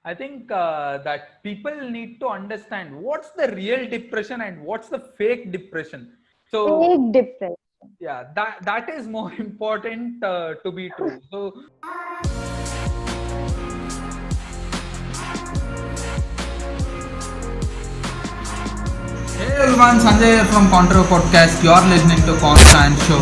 I think that people need to understand what's the real depression and what's the fake depression. So Fake depression. yeah, that is more important to be true. So Hey everyone, Sanjay here from Contro Podcast. You are listening to Constant Show.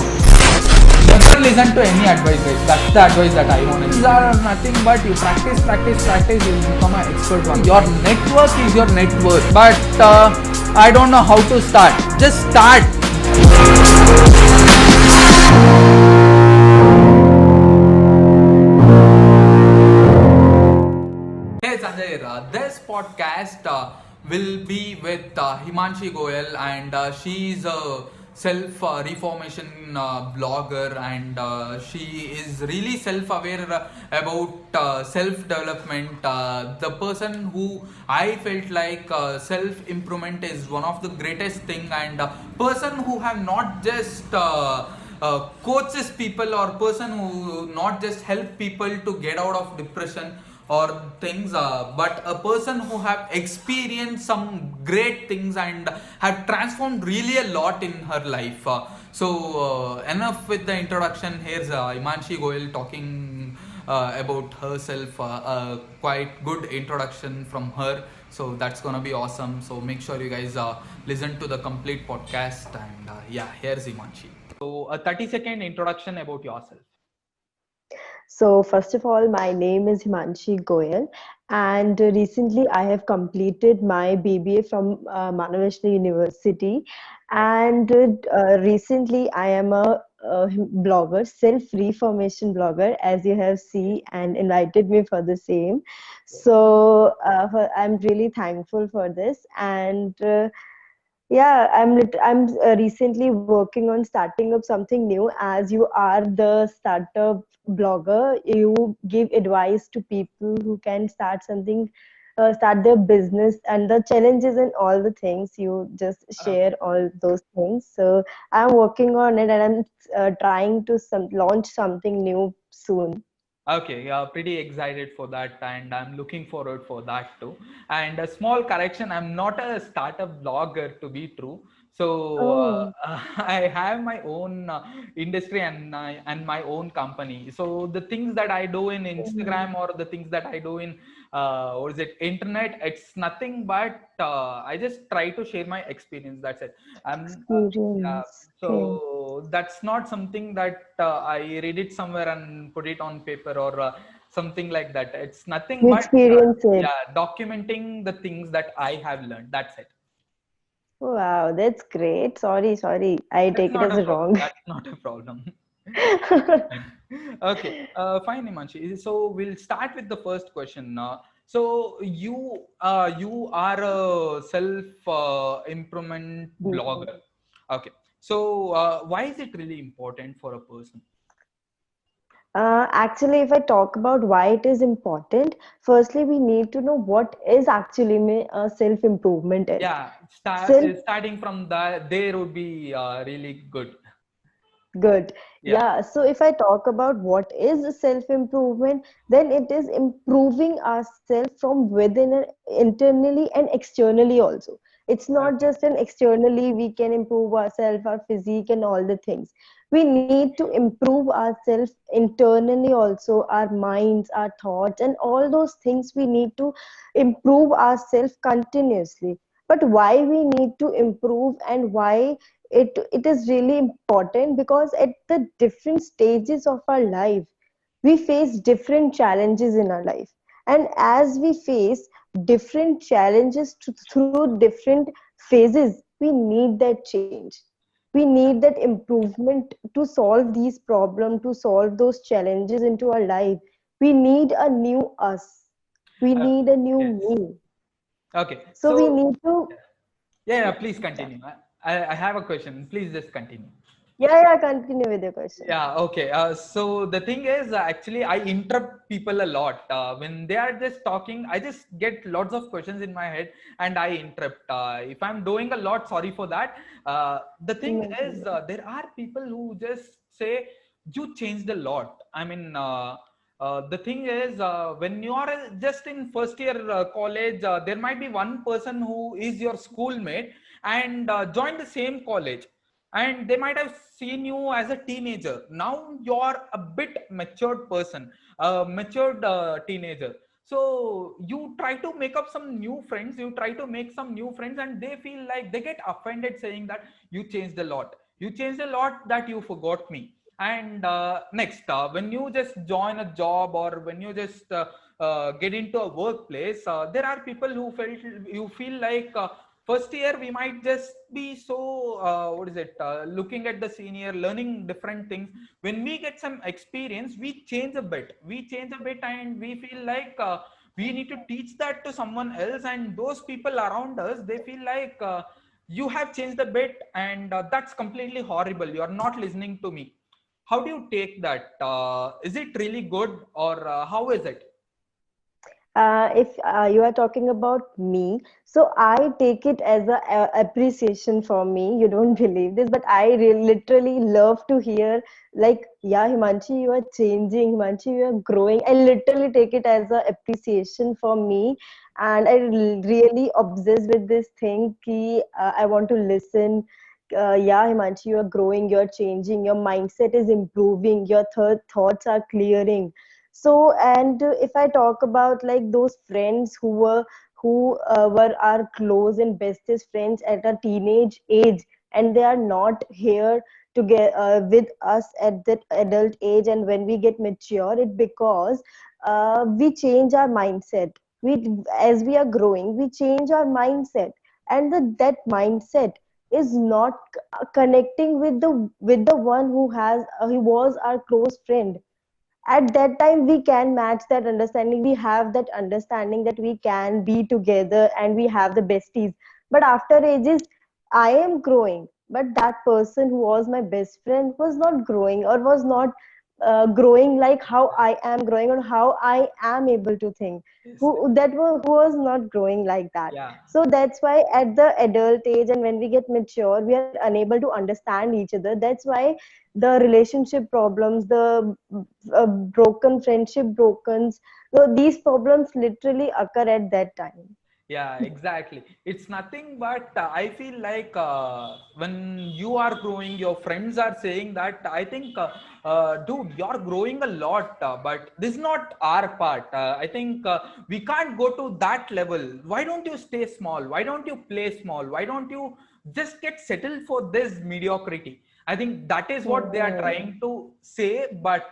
never listen to any advice, guys. That's the advice that I want. These are nothing but you practice, practice, practice. You'll become an expert one. Your network is your net worth. But I don't know how to start. Just start. Hey Sanjay, this podcast will be with Himanshi Goyal, and she is a self reformation blogger, and she is really self aware about self development. The person who I felt like self improvement is one of the greatest thing, and person who have not just coaches people, or person who not just help people to get out of depression or things, but a person who have experienced some great things and have transformed really a lot in her life. So enough with the introduction. Here's Imanshi Goyal talking about herself. A quite good introduction from her, so that's gonna be awesome. So make sure you guys listen to the complete podcast, and yeah, here's Imanshi. So a 30-second introduction about yourself. So, first of all, my name is Himanshi Goyal, and recently I have completed my BBA from Manaveshwar University. And recently I am a blogger, self-reformation blogger, as you have seen and invited me for the same. So, I'm really thankful for this. And yeah, I'm recently working on starting up something new. As you are the startup blogger, you give advice to people who can start something, start their business, and the challenges and all the things. You just share all those things. So I'm working on it, and I'm trying to launch something new soon. Okay, yeah, pretty excited for that, and I'm looking forward for that too. And a small correction: I'm not a startup blogger, to be true. So Oh. I have my own industry and my own company. So the things that I do in Mhm. Instagram, or the things that I do in or is it internet, it's nothing but I just try to share my experience. That's it. I'm yeah, Experience. Okay. so that's not something that I read it somewhere and put it on paper, or something like that. It's nothing You but experience it. yeah, documenting the things that I have learned. That's it. Wow, that's great. Sorry. I That's take it not as a a problem. wrong. That's not a problem. Okay, fine, Imanshi. So we'll start with the first question. So you are a self improvement blogger. Okay. So why is it really important for a person? Actually, if I talk about why it is important, firstly, we need to know what is actually self-improvement is. Yeah, Self starting from that, there would be really good. Good. Yeah. Yeah. So if I talk about what is self-improvement, then it is improving ourselves from within and internally and externally also. It's not Okay. just an externally we can improve ourselves, our physique and all the things. We need to improve ourselves internally also, our minds, our thoughts, and all those things we need to improve ourselves continuously. But why we need to improve and why it is really important, because at the different stages of our life we face different challenges in our life, and as we face different challenges through different phases, we need that change. We need that improvement to solve these problems, to solve those challenges into our life. We need a new us, we Uh, need a new yes. me. Okay. So we So need to, yeah, yeah, please yeah. continue. I have a question. Please just continue. Yeah, continue with your question. Yeah, okay. So the thing is, actually, I interrupt people a lot. When they are just talking, I just get lots of questions in my head and I interrupt. If I'm doing a lot, sorry for that. The thing No is, problem. there are people who just say, you changed a lot. I mean, The thing is, when you are just in first year college, there might be one person who is your schoolmate and joined the same college, and they might have seen you as a teenager. Now you are a bit matured person, a matured teenager. So you try to make up some new friends, you try to make some new friends, and they feel like they get offended saying that you changed a lot. You changed a lot that you forgot me. And next, when you just join a job or when you just get into a workplace, there are people who felt you feel like first year we might just be so what is it looking at the senior, learning different things. When we get some experience, we change a bit, and we feel like we need to teach that to someone else, and those people around us, they feel like you have changed a bit, and that's completely horrible, you are not listening to me. How do you take that? Is it really good, or how is it? If you are talking about me, so I take it as a appreciation for me. You don't believe this, but I literally love to hear like, yeah, Himanshi, you are changing. Himanshi, you are growing. I literally take it as a appreciation for me, and I really obsess with this thing. Ki, I want to listen. Yeah, Himanshi, you are growing. You are changing. Your mindset is improving. Your thoughts are clearing. So, and if I talk about like those friends who were our close and bestest friends at a teenage age, and they are not here to get with us at that adult age, and when we get mature, it because we change our mindset. We, as we are growing, we change our mindset, and that mindset is not connecting with the one who has who was our close friend. At that time we can match that understanding, we have that understanding that we can be together and we have the besties. But after ages, I am growing, but that person who was my best friend was not growing, or was not growing like how I am growing, or how I am able to think. Yes. Who was not growing like that. Yeah. So that's why at the adult age and when we get mature, we are unable to understand each other. That's why the relationship problems, the broken friendship brokens, so these problems literally occur at that time. Yeah, exactly. It's nothing but I feel like when you are growing, your friends are saying that. I think, dude, you're growing a lot, but this is not our part. I think we can't go to that level. Why don't you stay small? Why don't you play small? Why don't you just get settled for this mediocrity? I think that is what they are Hmm. trying to say, but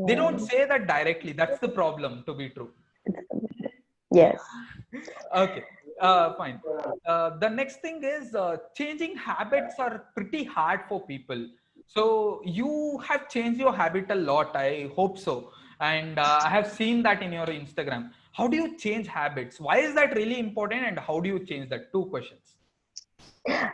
they don't Hmm. say that directly. That's the problem, to be true. Yes. Okay, fine. The next thing is changing habits are pretty hard for people. So you have changed your habit a lot. I hope so, and I have seen that in your Instagram. How do you change habits? Why is that really important, and how do you change that? Two questions.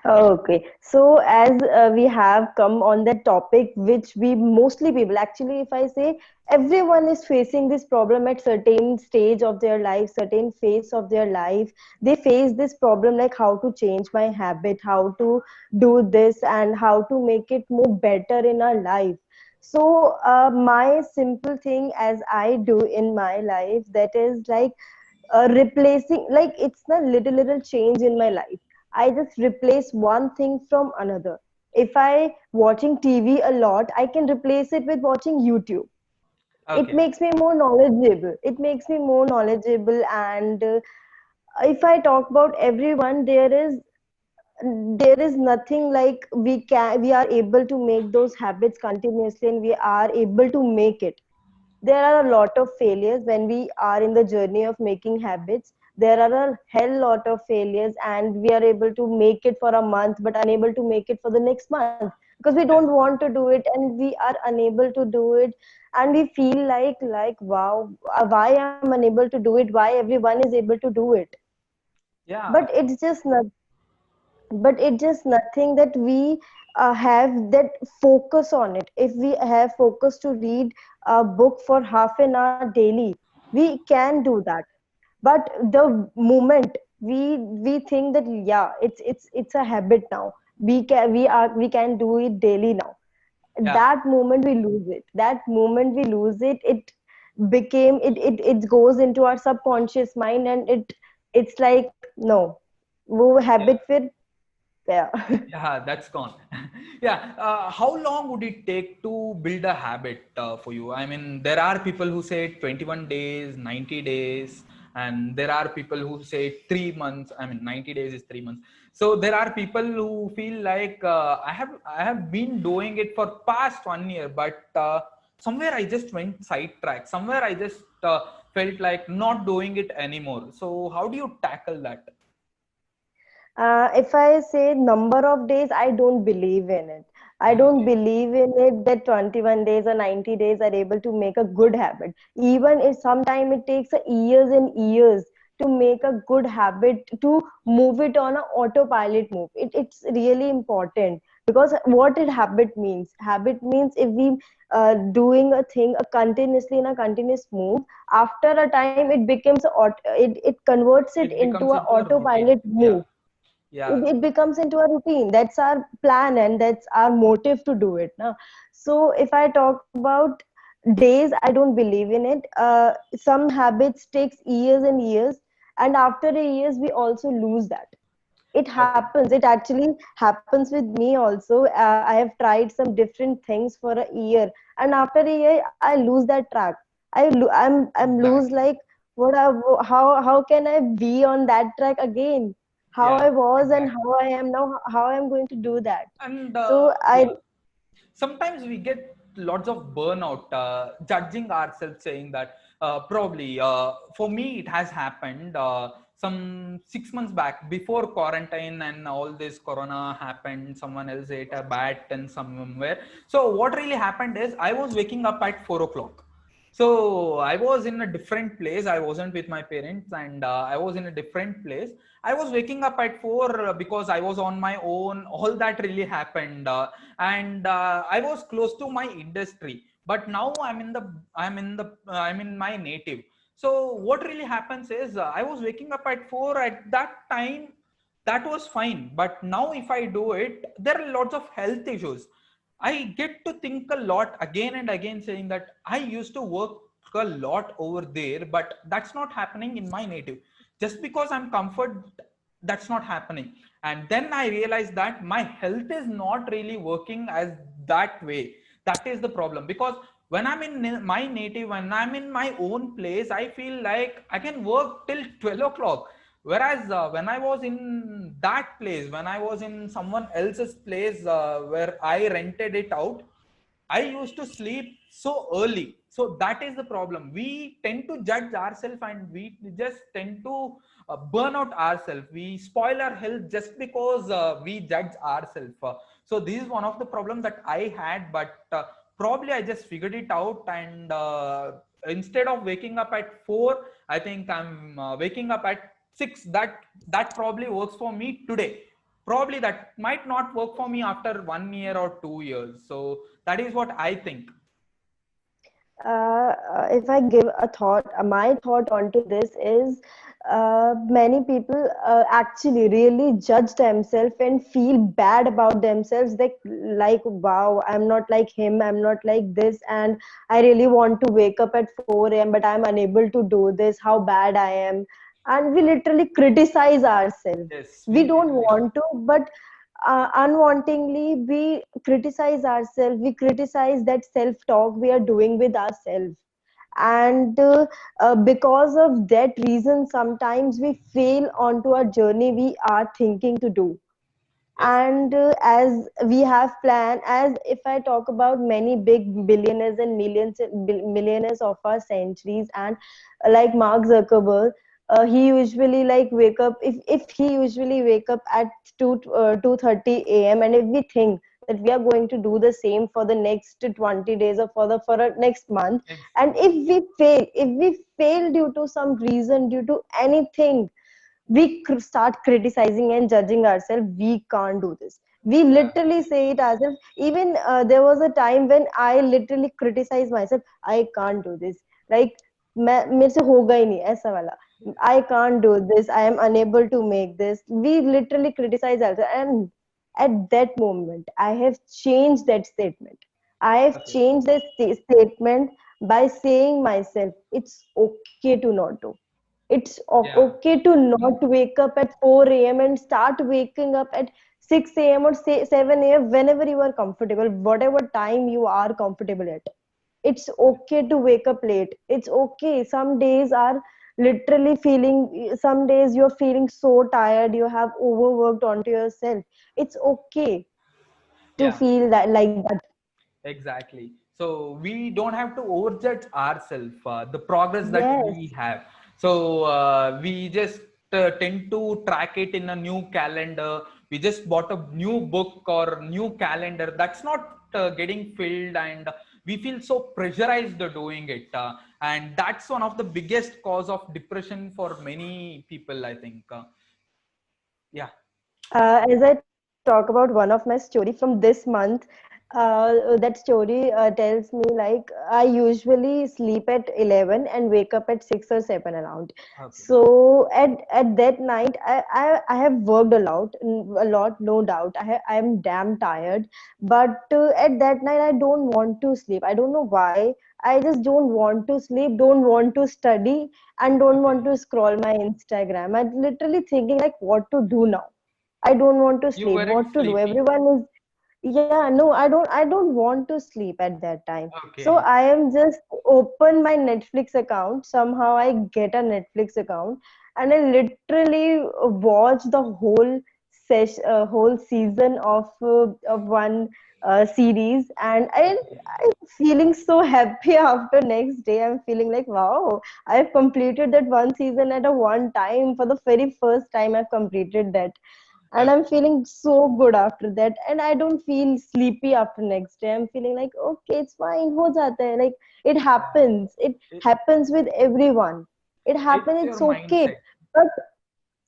Okay, so as we have come on that topic, which we mostly people actually, if I say everyone is facing this problem at certain stage of their life, certain phase of their life, they face this problem like how to change my habit, how to do this, and how to make it more better in our life. So my simple thing as I do in my life, that is like replacing, like it's a little change in my life. I just replace one thing from another. If I watching TV a lot, I can replace it with watching YouTube. It Okay. makes me more knowledgeable, it makes me more knowledgeable. And if I talk about everyone, there is nothing like we are able to make those habits continuously, and we are able to make it. There are a lot of failures when we are in the journey of making habits. There are a hell lot of failures, and we are able to make it for a month but unable to make it for the next month because we don't Yes. want to do it and we are unable to do it. And we feel like wow, why I'm unable to do it, why everyone is able to do it. Yeah. But it's just nothing that we have that focus on it. If we have focus to read a book for half an hour daily, we can do that. But the moment we think that yeah, it's a habit now, we can do it daily now, Yeah. that moment we lose it, that moment we lose it. became it goes into our subconscious mind, and it's like no, वो Yeah. habit फिर yeah. Yeah, that's gone. Yeah. How long would it take to build a habit for you? I mean, there are people who say 21 days, 90 days, and there are people who say 3 months. I mean, 90 days is 3 months. So there are people who feel like I have been doing it for past 1 year, but somewhere I just went sidetracked. Somewhere I just felt like not doing it anymore. So how do you tackle that? If I say number of days, I don't believe in it. I don't Okay. believe in it that 21 days or 90 days are able to make a good habit. Even if sometime it takes a years and years to make a good habit, to move it on a autopilot move. It's really important, because what it habit means. Habit means if we doing a thing continuously in a continuous move, after a time it becomes it converts it It into becomes a into a routine. autopilot Yeah. move. Yeah. It becomes into a routine. That's our plan and that's our motive to do it now. So if I talk about days, I don't believe in it. Some habits takes years and years, and after a years we also lose that. It Okay. happens, it actually happens with me also. I have tried some different things for a year, and after a year I lose that track. I'm lose Exactly. like what I, how can I be on that track again, how Yeah. I was and Exactly. how I am now, how I'm going to do that. And So I yeah, sometimes we get lots of burnout judging ourselves, saying that probably for me it has happened some 6 months back before quarantine and all this corona happened. Someone else ate a bat and somewhere. So what really happened is I was waking up at 4 o'clock. So I was in a different place. I wasn't with my parents, and I was in a different place. I was waking up at 4 because I was on my own. All that really happened, and I was close to my industry. But now I'm in my native. So what really happens is I was waking up at 4 at that time. That was fine. But now if I do it, there are lots of health issues. I get to think a lot again and again, saying that I used to work a lot over there, but that's not happening in my native. Just because I'm comfort, that's not happening. And then I realized that my health is not really working as that way. That is the problem. Because when I'm in my native, when I'm in my own place, I feel like I can work till 12 o'clock. Whereas when I was in that place, when I was in someone else's place where I rented it out, I used to sleep so early. So that is the problem. We tend to judge ourselves, and we just tend to burn out ourselves. We spoil our health just because we judge ourselves. So this is one of the problems that I had, but probably I just figured it out. And instead of waking up at 4, I think I'm waking up at 6. That probably works for me today. Probably that might not work for me after 1 year or 2 years. So that is what I think. if I give a thought, my thought onto this is, many people actually really judge themselves and feel bad about themselves. Like, wow, I'm not like him, I'm not like this, and I really want to wake up at 4 a.m., but I'm unable to do this. How bad I am. And we literally criticize ourselves. Yes, We we don't literally do. want to, but unwantingly we criticize ourselves, we criticize that self talk we are doing with ourselves. And because of that reason sometimes we fail onto our journey we are thinking to do. Yes. And as we have planned, as if I talk about many big billionaires and millionaires of our centuries, and like Mark Zuckerberg, he usually like wake up, if he usually wake up at 2:30 a.m., and if we think that we are going to do the same for the next 20 days or for the next month, Ex- and if we fail due to some reason, due to anything, we start criticizing and judging ourselves. We can't do this. We yeah. literally say it as if, even there was a time when I literally criticized myself. I can't do this, like मेरे से होगा ही नहीं ऐसा वाला. I can't do this, I am unable to make this. We literally criticize ourselves, and at that moment I have changed that statement. I have Okay. changed that statement. by saying myself it's okay to not do. It's Yeah. okay to not wake up at 4 a.m. and start waking up at 6 a.m. or say 7 a.m. whenever you are comfortable, whatever time you are comfortable at. It's okay to wake up late. It's okay. Some days are literally feeling, some days you're feeling so tired, you have overworked onto yourself. It's okay to Yeah. feel that like that. Exactly. So we don't have to overjudge ourselves, the progress that Yes. we have. So we just tend to track it in a new calendar. We just bought a new book or new calendar that's not getting filled, and we feel so pressurized doing it. And that's one of the biggest cause of depression for many people, I think. Yeah. As I talk about one of my story from this month, that story tells me like I usually sleep at 11 and wake up at 6 or 7 around. Okay. So at that night, I have worked a lot, no doubt. I am damn tired, but at that night I don't want to sleep. I don't know why. I just don't want to sleep, don't want to study, and don't Okay. want to scroll my Instagram. I'm literally thinking like what to do now. I don't want to You sleep. weren't What to do? sleepy. Everyone is, yeah, no, I don't want to sleep at that time. So Okay. I am just open my Netflix account. Somehow I get a Netflix account and I literally watch the whole season of one series, and I'm feeling so happy after next day. I'm feeling like wow, I've completed that one season at a one time. For the very first time I've completed that, and I'm Okay. feeling so good after that, and I don't feel sleepy after next day. I'm feeling like okay, it's fine, ho jata hai. Like Yeah. it It, happens with everyone. It it's happens, your it's okay. mindset. but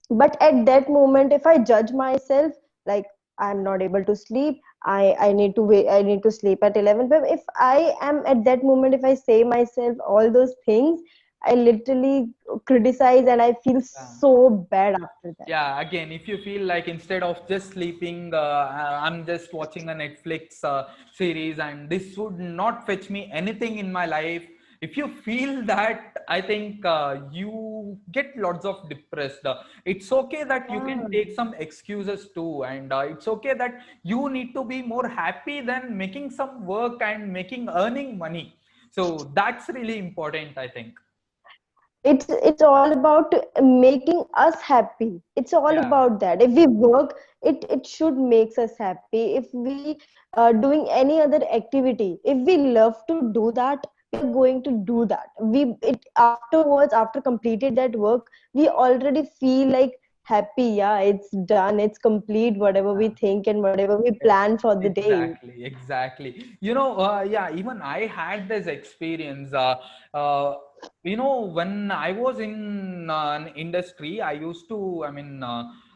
but at that moment if I judge myself, like I'm not able to sleep, I need to wait, I need to sleep at 11 p.m. If I am at that moment, if I say myself all those things, I literally criticize and I feel Yeah. so bad after that. Yeah, again, if you feel like instead of just sleeping, I'm just watching a Netflix series and this would not fetch me anything in my life. If you feel that, I think you get lots of depressed. It's okay that you can Yeah. take some excuses too, and it's okay that you need to be more happy than making some work and making earning money. So that's really important, I think. It's all about making us happy. It's all Yeah. about that. If we work, it should makes us happy. If we doing any other activity, if we love to do that, we are going to do that. We it afterwards, after completed that work, we already feel like happy. Yeah, it's done, it's complete, whatever we think and whatever we plan for the day. Exactly, exactly. Yeah, even I had this experience. When I was in an industry, I used to,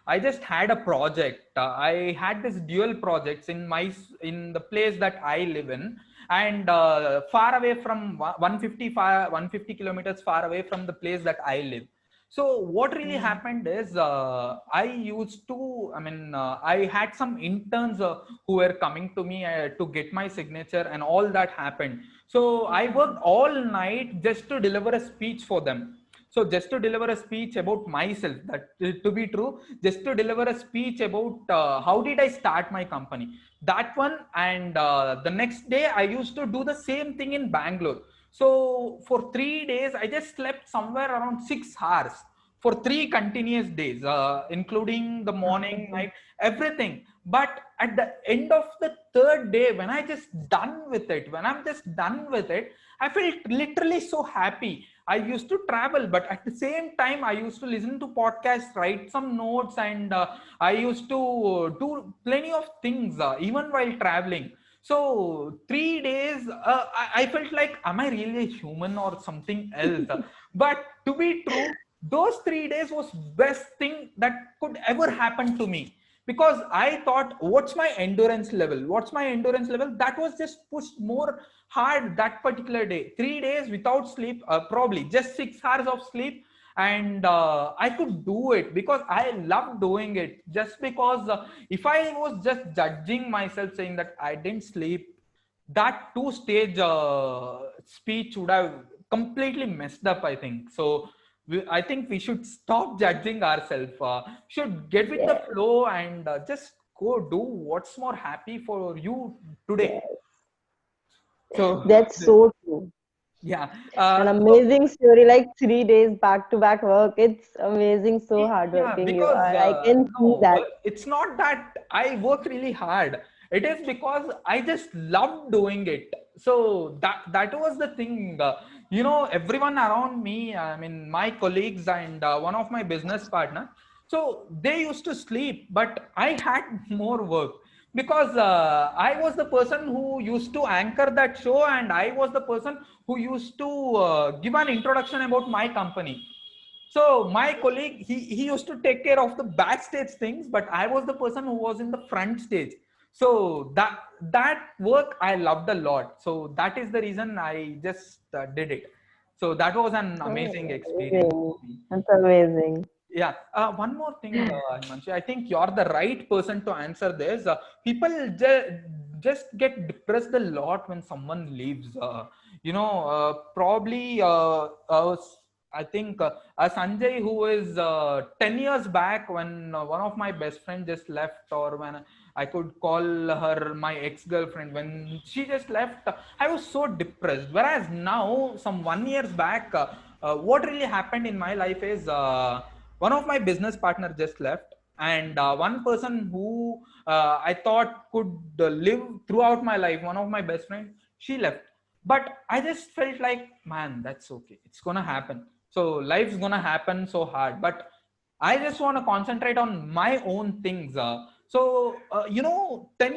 I just had a project. I had this dual projects in the place that I live in, and far away from 150 kilometers far away from the place that I live. So what really Mm. happened is I had some interns who were coming to me to get my signature, and all that happened. So I worked all night just to deliver a speech for them. So just to deliver a speech about myself, that to be true, just to deliver a speech about how did I start my company. That one, and the next day I used to do the same thing in Bangalore. So for 3 days, I just slept somewhere around 6 hours for 3 continuous days, including the morning, night, everything. But at the end of the third day, when I'm just done with it, I felt literally so happy. I used to travel, but at the same time, I used to listen to podcasts, write some notes, and I used to do plenty of things, even while traveling. So 3 days, I felt like, am I really a human or something else? But to be true, those 3 days was best thing that could ever happen to me, because I thought, what's my endurance level? What's my endurance level? That was just pushed more hard that particular day. 3 days without sleep, probably just 6 hours of sleep, and I could do it because I love doing it. Just because if I was just judging myself saying that I didn't sleep, that two stage speech would have completely messed up, I think. So I think we should stop judging ourselves. Should get with the Yes, flow and just go do what's more happy for you today. yes. So That's so true. yeah. An So amazing story, like 3 days back to back work. It's amazing, so yeah, hardworking you because are. I can see no, that. it's not that I work really hard. It is because I just love doing it. So that was the thing. Everyone around me, I mean, my colleagues and one of my business partner. So they used to sleep, but I had more work because I was the person who used to anchor that show, and I was the person who used to give an introduction about my company. So my colleague, he used to take care of the backstage things, but I was the person who was in the front stage. So that work I loved a lot. So that is the reason I just did it. So that was an amazing Oh, experience amazing. for me. That's amazing. Yeah. One more thing, Himanshu, I think you're the right person to answer this. People just get depressed a lot when someone leaves. Probably I think Sanjay, who is 10 years back when one of my best friends just left, or when I could call her my ex-girlfriend, when she just left, I was so depressed. Whereas now, some 1 years back, what really happened in my life is one of my business partner just left, and one person who I thought could live throughout my life, one of my best friends, she left. But I just felt like, man, that's okay, it's gonna happen. So life's gonna happen so hard, but I just want to concentrate on my own things. 10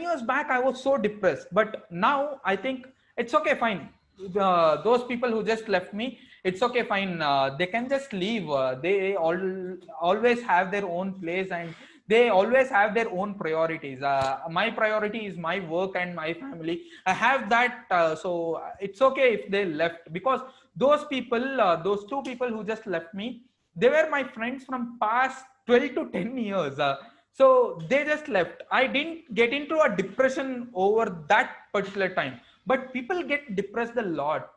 years back I was so depressed, but now I think it's okay, fine. Those people who just left me, it's okay, fine. They can just leave. They always have their own place, and they always have their own priorities. My priority is my work and my family. I have that. So it's okay if they left, because those people, those two people who just left me, they were my friends from past 12 to 10 years. So they just left. I didn't get into a depression over that particular time, but people get depressed a lot.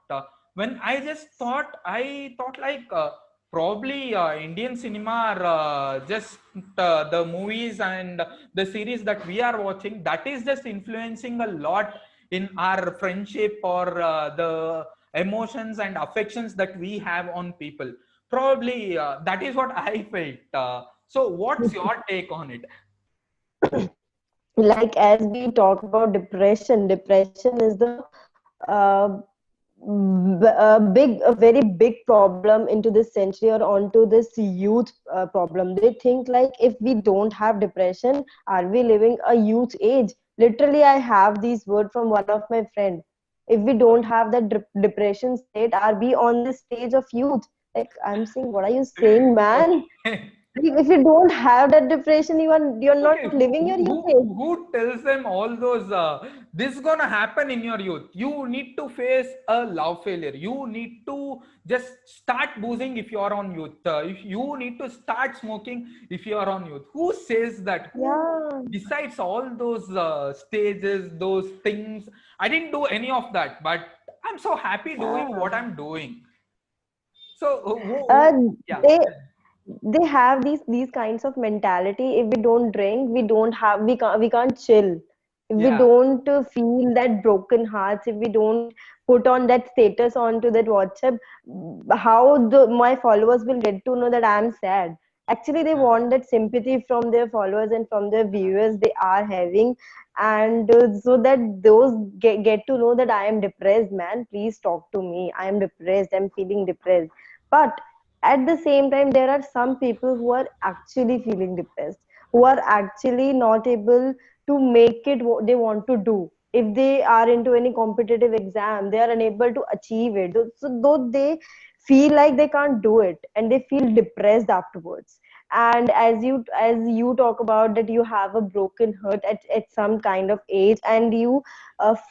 When I thought like, probably Indian cinema are just the movies and the series that we are watching, that is just influencing a lot in our friendship, or the emotions and affections that we have on people. Probably that is what I felt. So what's your take on it? Like as we talk about depression, depression is the uh, a very big problem into this century, or onto this youth problem. They think like, if we don't have depression, are we living a youth age? Literally, I have these words from one of my friend. If we don't have that depression state, are we on the stage of youth? Like, I'm saying, what are you saying, man? Okay. If you don't have that depression, you're not Okay, living your youth age. who tells them all those? This is gonna happen in your youth. You need to face a love failure. You need to just start boozing if you are on youth. If you need to start smoking if you are on youth. Who says that? Who Yeah, decides all those stages, those things? I didn't do any of that, but I'm so happy doing yeah. what I'm doing. So, Uh, yeah, they they have these kinds of mentality. If we don't drink, we can't chill. If we yeah. don't feel that broken hearts, if we don't put on that status onto that WhatsApp, how the my followers will get to know that I'm sad? Actually, they want that sympathy from their followers and from their viewers they are having, and so that those get to know that I am depressed, man, please talk to me, I am depressed, I'm feeling depressed. But at the same time, there are some people who are actually feeling depressed, who are actually not able to make it what they want to do. If they are into any competitive exam, they are unable to achieve it. So though they feel like they can't do it, and they feel depressed afterwards. And as you talk about that, you have a broken heart at some kind of age, and you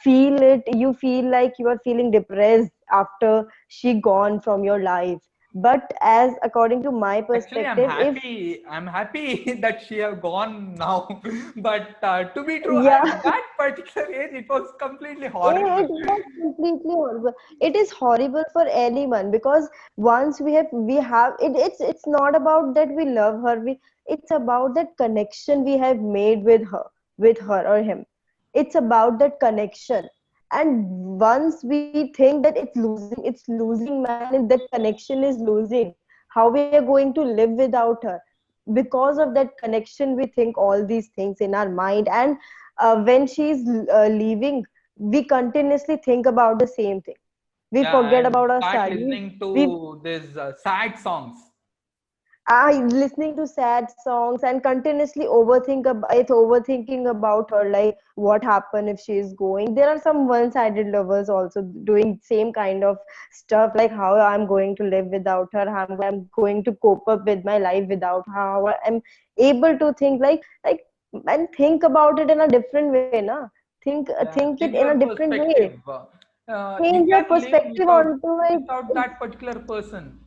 feel like you are feeling depressed after she gone from your life. But as according to my Actually, I'm perspective, if happy. I'm happy that she have gone now. But to be true, yeah, at that particular age, it was completely it horrible. was completely horrible. It is horrible for anyone because once we have it, it's not about that we love her. It's about that connection we have made with her or him. It's about that connection. And once we think that it's losing, man, and that connection is losing, how we are going to live without her? Because of that connection, we think all these things in our mind. And when she's leaving, we continuously think about the same thing. We Yeah, forget and about our start studies. listening We to these sad songs. are listening to sad songs and continuously overthinking about her, like what happened if she is going. There are some one-sided lovers also doing same kind of stuff, like how I'm going to live without her, how I'm going to cope up with my life without her, how I'm able to think like and think about it in a different way, na. Yeah, Think it change in your a different way. perspective. You Change your can live perspective onto without it. that particular person.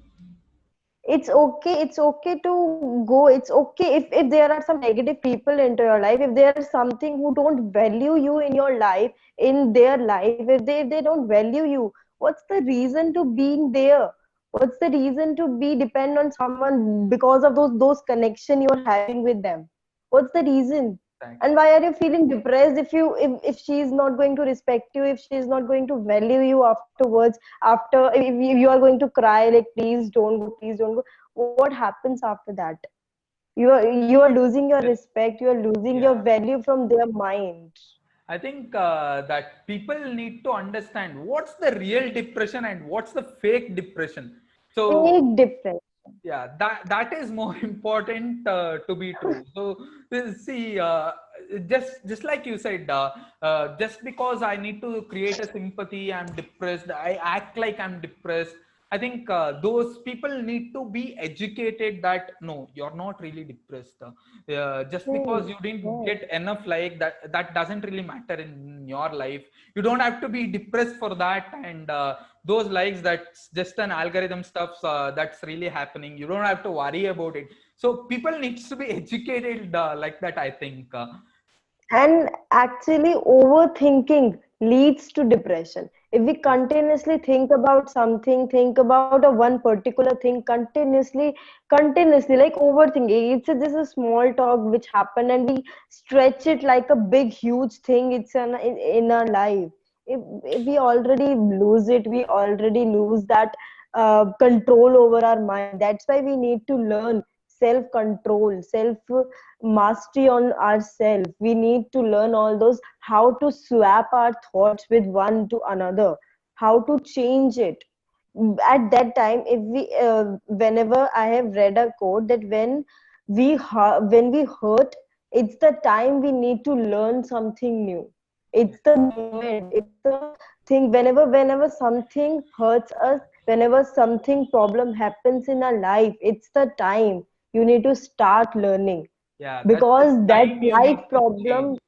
It's okay to go. It's okay if there are some negative people into your life, if there is something who don't value you in your life, in their life, if they don't value you, what's the reason to being there? What's the reason to be depend on someone because of those connection you're having with them? What's the reason? And Exactly. why are you feeling depressed if she is not going to respect you, if she is not going to value you afterwards? After, if you are going to cry like please don't go, please don't go, what happens after that? You are losing your respect, you are losing your Yeah. value from their mind. I think that people need to understand what's the real depression and what's the fake depression. So Big difference. yeah, that is more important to be true. So see, just like you said, just because I need to create a sympathy, I'm depressed, I act like I'm depressed. I think those people need to be educated that no, you're not really depressed. Just because Hmm. you didn't Yes. get enough like that, that doesn't really matter in your life. You don't have to be depressed for that. And those likes, that's just an algorithm stuff that's really happening. You don't have to worry about it. So people needs to be educated like that, I think. And actually, overthinking leads to depression. If we Yes. continuously think about something, think about a one particular thing continuously, like overthinking. This is a small talk which happened, and we stretch it like a big, huge thing. In our life. If we already lose it, we already lose that control over our mind. That's why we need to learn self control, self mastery on ourselves. We need to learn all those, how to swap our thoughts with one to another, how to change it. At that time, if we whenever I have read a quote that when we hurt, it's the time we need to learn something new. It's the moment, it's the thing. Whenever something hurts us, whenever something problem happens in our life, it's the time you need to start learning. Yeah, that's the Because time you need to change.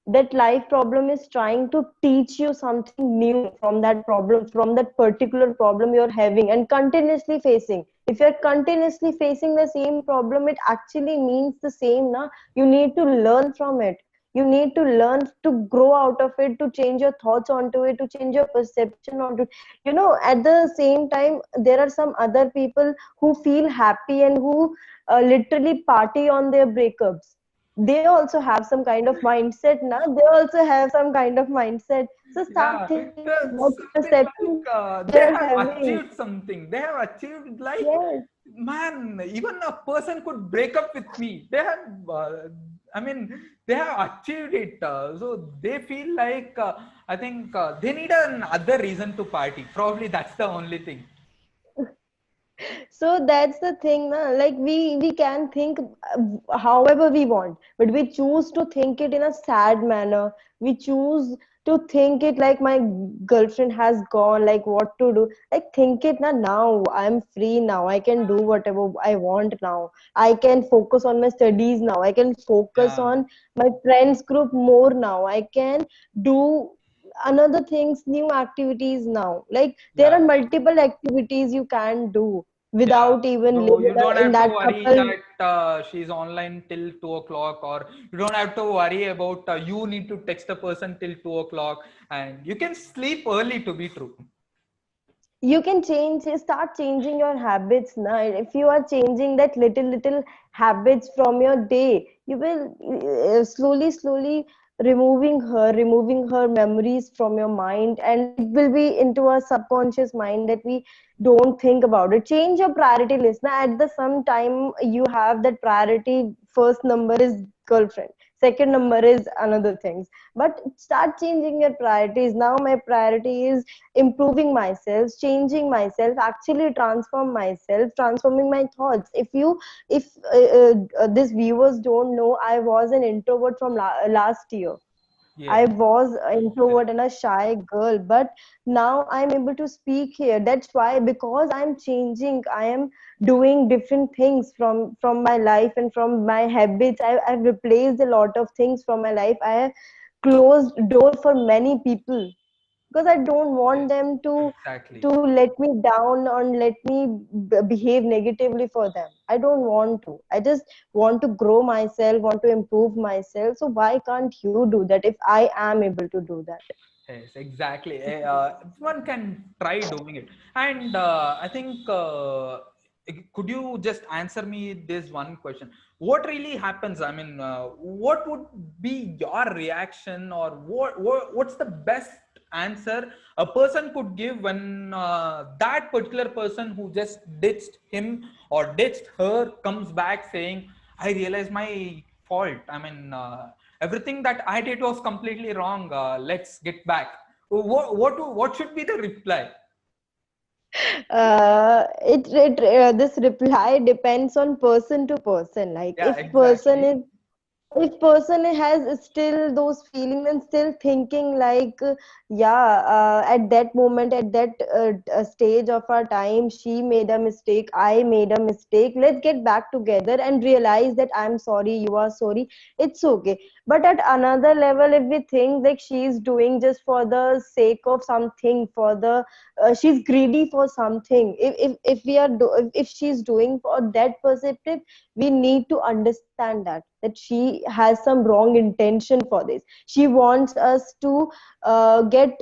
that life problem is trying to teach you something new from that problem, from that particular problem you're having and continuously facing. If you're continuously facing the same problem, it actually means the same, na. You need to learn from it. You need to learn to grow out of it, to change your thoughts onto it, to change your perception onto it. At the same time, there are some other people who feel happy and who literally party on their breakups. They also have some kind of mindset now. They also have some kind of mindset. So start Yeah, thinking what that's something perception like they they're have having. achieved something. They have achieved like, Yes. man, even a person could break up with me. They have, I mean, they have achieved it. So they feel like, I think they need another reason to party. Probably that's the only thing. So that's the thing, na. Like we can think however we want, but we choose to think it in a sad manner. We choose to think it like my girlfriend has gone, like what to do. Like think it, na. Now I'm free, now I can do whatever I want. Now I can focus on my studies, now I can focus Yeah. on my friends group more. Now I can do another things, new activities now. Like there are Yeah. multiple activities you can do Yeah. without even So living you don't in have to that worry couple. that she's online till 2 o'clock, or you don't have to worry about you need to text a person till 2 o'clock, and you can sleep early to be true. You can start changing your habits now. If you are changing that little habits from your day, you will slowly removing her memories from your mind, and it will be into a subconscious mind that we don't think about it. Change your priority list now. At the some time you have that priority, first number is girlfriend, second number is another things, but start changing your priorities. Now my priority is improving myself, changing myself, actually transform myself, transforming my thoughts. If these viewers don't know, I was an introvert from last year. I Yes. was an Yes. introvert and a shy girl, but now I'm able to speak here. That's why, because I'm changing, I am doing different things from my life and from my habits. I've replaced a lot of things from my life. I have closed door for many people because I don't want Yes. them to Exactly. let me down or let me behave negatively for them. I don't want to. I just want to grow myself, want to improve myself. So why can't you do that if I am able to do that? Yes, exactly. One can try doing it. And I think, could you just answer me this one question? What really happens? I mean, what would be your reaction, or what's the best answer a person could give when that particular person who just ditched him or ditched her comes back saying, I realize my fault. I mean, everything that I did was completely wrong. Let's get back. What should be the reply? This reply depends on person to person. Like Yeah, person exactly. is if person has still those feelings and still thinking like yeah, at that moment, at that stage of our time, she made a mistake, I made a mistake, let's get back together and realize that I'm sorry, you are sorry, it's okay. But at another level, if we think like she's doing just for the sake of something, for the she's greedy for something, if we are if she's doing for that perspective, we need to understand that she has some wrong intention for this. She wants us to get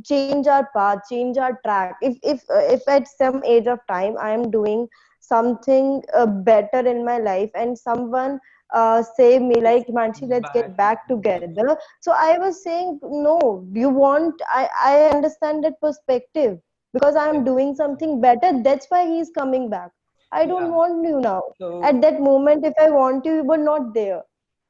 change our path, change our track. If at some age of time I am doing something better in my life and someone say me Just like, Manchi, let's get back. back together, so I was saying no, you want, I understand that perspective, because I am Yes. doing something better, that's why he's coming back. I don't Yeah. want you now. At So that moment, if I want you, you were not there.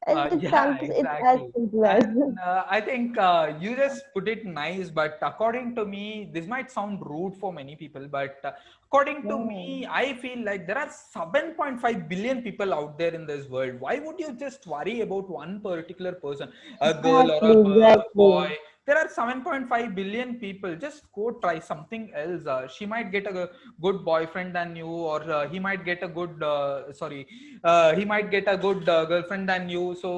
And yeah, it's as exactly. simple as. And I think you just put it nice, but according to me, this might sound rude for many people, but according to Yeah, me, I feel like there are 7.5 billion people out there in this world. Why would you just worry about one particular person, a girl or a exactly, boy? exactly. There are 7.5 billion people. Just go try something else. She might get a good boyfriend than you, or he might get a good, he might get a good girlfriend than you. So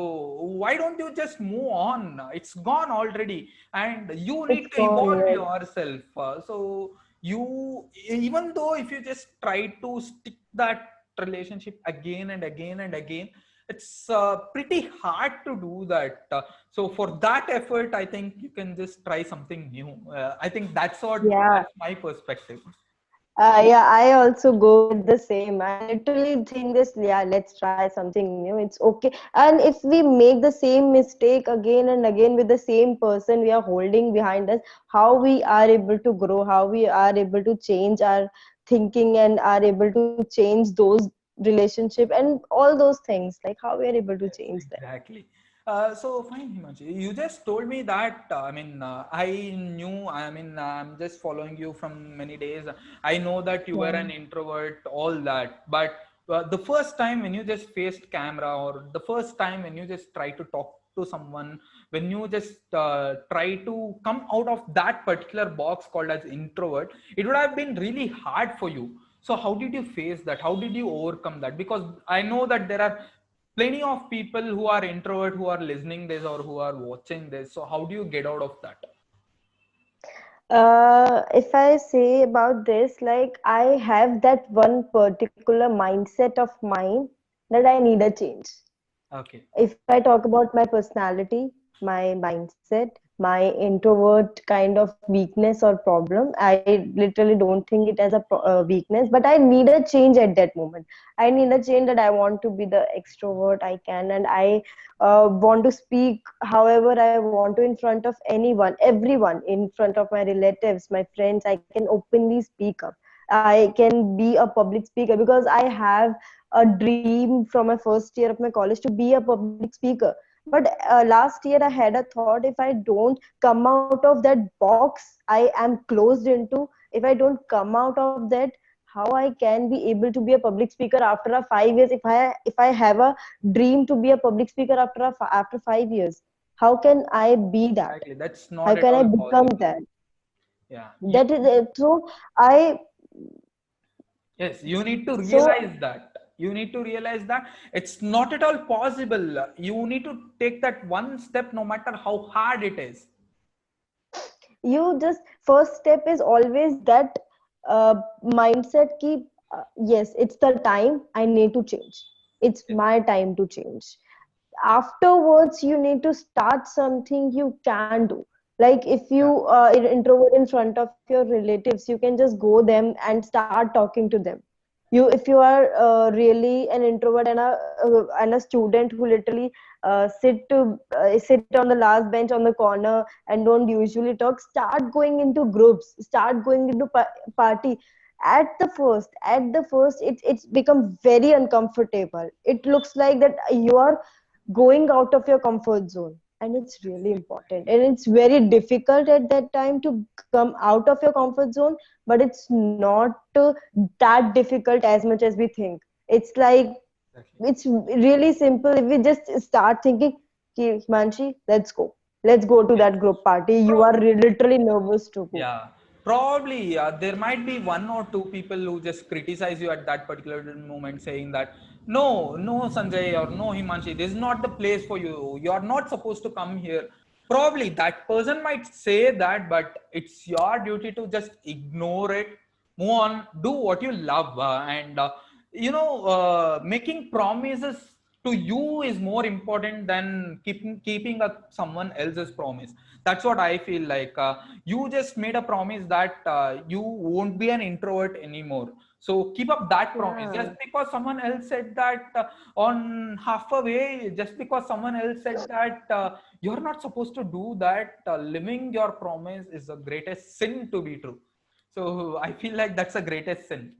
why don't you just move on? It's gone already, and you need It's to gone, evolve right? yourself. So you, even though if you just try to stick that relationship again and again and again, it's pretty hard to do that. So for that effort, I think you can just try something new. I think Yeah. that's my perspective. Yeah, I also go with the same. I literally think this, yeah, let's try something new. It's okay. And if we make the same mistake again and again with the same person we are holding behind us, how we are able to grow, how we are able to change our thinking and are able to change those relationship and all those things, like how we are able to Yes, change them. exactly. So fine, Himanshi. You just told me that. I knew. I mean, I'm just following you from many days. I know that you were Yeah. an introvert, all that. But the first time when you just faced camera, or the first time when you just try to talk to someone, when you just try to come out of that particular box called as introvert, it would have been really hard for you. So how did you face that? How did you overcome that? Because I know that there are plenty of people who are introvert who are listening this or who are watching this. So how do you get out of that? If I say about this, like I have that one particular mindset of mine that I need a change. Okay. If I talk about my personality, my mindset, my introvert kind of weakness or problem, I literally don't think it as a weakness, but I need a change at that moment. I need a change that I want to be the extrovert I can, and I want to speak however I want to in front of anyone, everyone, in front of my relatives, my friends. I can openly speak up. I can be a public speaker because I have a dream from my first year of my college to be a public speaker. But last year I had a thought, if I don't come out of that box I am closed into, if I don't come out of that, how I can be able to be a public speaker after a 5 years, if I have a dream to be a public speaker after 5 years, how can I be that? Exactly. That's How not at can I all become possible. that? Yeah. You That is it. So I Yes, you need to so realize that. You need to realize that it's not at all possible. You need to take that one step no matter how hard it is. you just first step is always that mindset ki yes, it's the time I need to change, it's Yes. my time to change. Afterwards you need to start something you can do. Like if you Yeah. are an introvert in front of your relatives, you can just go them and start talking to them. You, if you are really an introvert and a student who literally sit on the last bench on the corner and don't usually talk, start going into groups, start going into party. At the first it's become very uncomfortable. It looks like that you are going out of your comfort zone, and it's Yes, really important, exactly. and it's very difficult at that time to come out of your comfort zone. But it's not that difficult as much as we think. It's like, Exactly. it's really simple if we just start thinking, "Okay, Manshi, let's go to Yes. that group party." You are Pro- literally nervous to go. Yeah, probably there might be one or two people who just criticize you at that particular moment, saying that no, no, Sanjay or no, Himanshi, this is not the place for you. You are not supposed to come here. Probably that person might say that, but it's your duty to just ignore it, move on, do what you love, and making promises to you is more important than keeping someone else's promise. That's what I feel like. You just made a promise that you won't be an introvert anymore, so keep up that promise. Yeah. Just because someone else said that on half a way, just because someone else said that you're not supposed to do that, living your promise is the greatest sin to be true. So I feel like that's the greatest sin.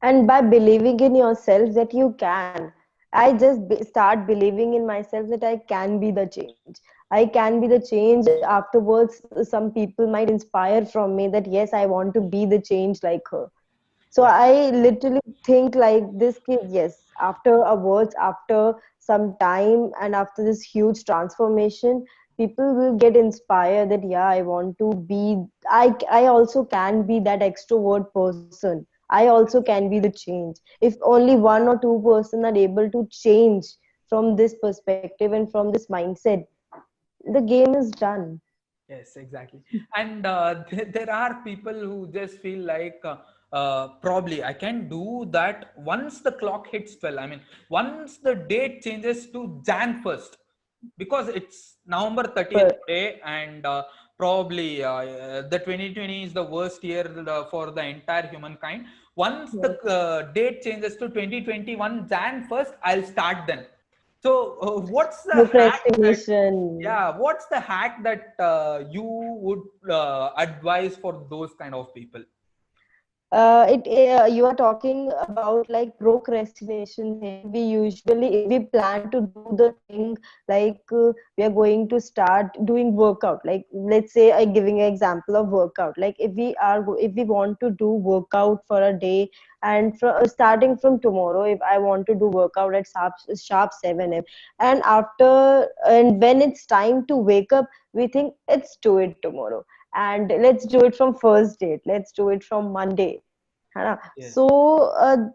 And by believing in yourself that you can, I just start believing in myself that I can be the change. I can be the change. Afterwards some people might inspire from me that yes, I want to be the change like her. So Yeah. I literally think like this kid, yes, after awards, after some time, and after this huge transformation, people will get inspired that yeah, I want to be, I also can be that extrovert person. I also can be the change. If only one or two person are able to change from this perspective and from this mindset, the game is done. Yes, exactly. And there are people who just feel like probably I can do that once the clock hits 12. I mean, once the date changes to Jan 1st, because it's November 30th But today, and probably the 2020 is the worst year for the entire humankind. Once the yes, date changes to 2021 Jan 1st, I'll start then. So, what's the hack that procrastination. yeah, what's the hack that you would advise for those kind of people? You are talking about like procrastination thing. We usually, if we plan to do the thing, like we are going to start doing workout. Like let's say, I giving an example of workout. Like if we want to do workout for a day, and starting from tomorrow, if I want to do workout at sharp 7 a.m. And when it's time to wake up, we think let's do it tomorrow, and let's do it from first date. Let's do it from Monday. है ना? Yes. So